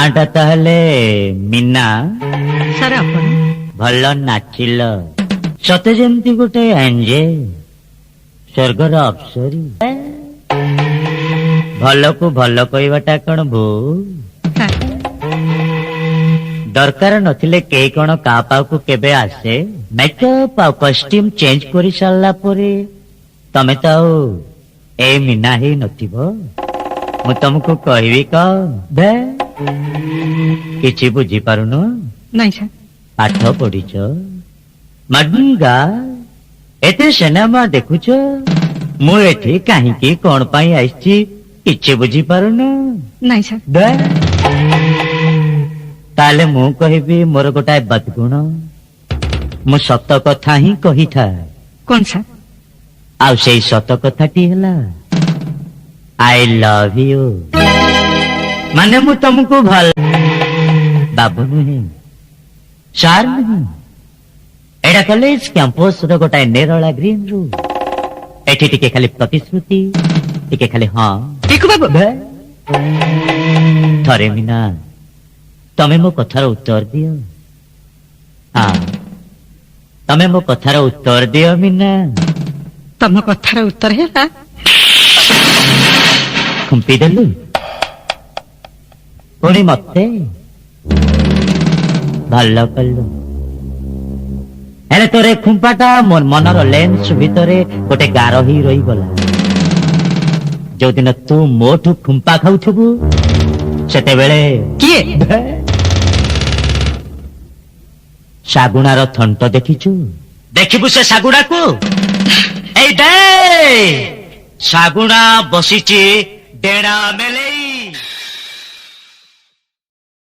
ଆଟା ତାହେଲେ ମିନା ସାର୍ ଆପଣ ଭଲ ନାଚିଲ ସତେ ଯେମିତି ଗୋଟେ ଏଞ୍ଜେଲ ସ୍ୱର୍ଗର ଅପ୍ସରୀ। ଭଲକୁ ଭଲ କହିବାଟା କଣ ଭୁଲ? ସାର୍ ଦରକାର ନଥିଲେ କେହି କଣ କାହା ପାଖକୁ କେବେ ଆସେ? ମେକଅପ୍ ଆଉ କଷ୍ଟ୍ୟୁମ ଚେଞ୍ଜ କରି ସାରିଲା ପରେ ତମେ ତ ଆଉ ଏଇ ମିନା ହେଇ ନଥିବ। ମୁଁ ତମକୁ କହିବି କଣ କିଛି ବୁଝିପାରୁନ? ନାଇଁ ସାର୍ ପାଠ ପଢିଛ ମଡର୍ଣ୍ଣ ଏତେ ସିନେମା ଦେଖୁଛ ମୁଁ ଏଠି କାହିଁକି କଣ ପାଇଁ ଆସିଛି କିଛି ବୁଝିପାରୁନ? ନାଇଁ ସାର୍ ତାହେଲେ ମୁଁ କହିବି ମୋର ଗୋଟାଏ ବଦଗୁଣ ମୁଁ ସତ କଥା ହିଁ କହିଥାଏ। କଣ ସାର୍? ଆଉ ସେଇ ସତ କଥାଟି ହେଲା ଆଇ ଲଭ ୟୁ। ମାନେ ମୁଁ ତମକୁ ଭଲ ବାବୁ ନୁହେଁ ସାର୍ ନୁହେଁ। ଏଇଟା କଲେଜ କ୍ୟାମ୍ପସ ର ଗୋଟାଏ ନିରଳା ଗ୍ରୀନ ରୁମ୍। ଏଠି ଟିକେ ଖାଲି ପ୍ରତିଶ୍ରୁତି ଟିକେ ଖାଲି ହଁ। ଟିକୁ ବାବୁ ଥରେ ମିନା ତମେ ମୋ କଥାର ଉତ୍ତର ଦିଅ। ହଁ ତମେ ମୋ କଥାର ଉତ୍ତର ଦିଅ ମିନା। ତମ କଥାର ଉତ୍ତର ହେଲା ଖୁମ୍ପି ଦେଲୁ ପୁଣି ମତେ ଭଲ କଲୁ। ହେଲେ ତୋର ଖୁମ୍ପାଟା ମୋ ମନର ଲେନ୍ସ ଭିତରେ ଗୋଟେ ଗାର ହେଇ ରହିଗଲା। ଯୋଉଦିନ ତୁ ମୋଠୁ ଖୁମ୍ପା ଖାଉଥିବୁ ସେତେବେଳେ କିଏ? ଶାଗୁଣାର ଥଣ୍ଟ ଦେଖିଛୁ? ଦେଖିବୁ ସେ ଶାଗୁଣାକୁ? ଏଇ ଦେ ଶାଗୁଣା ବସିଛି ଡେଣା ମେଲେ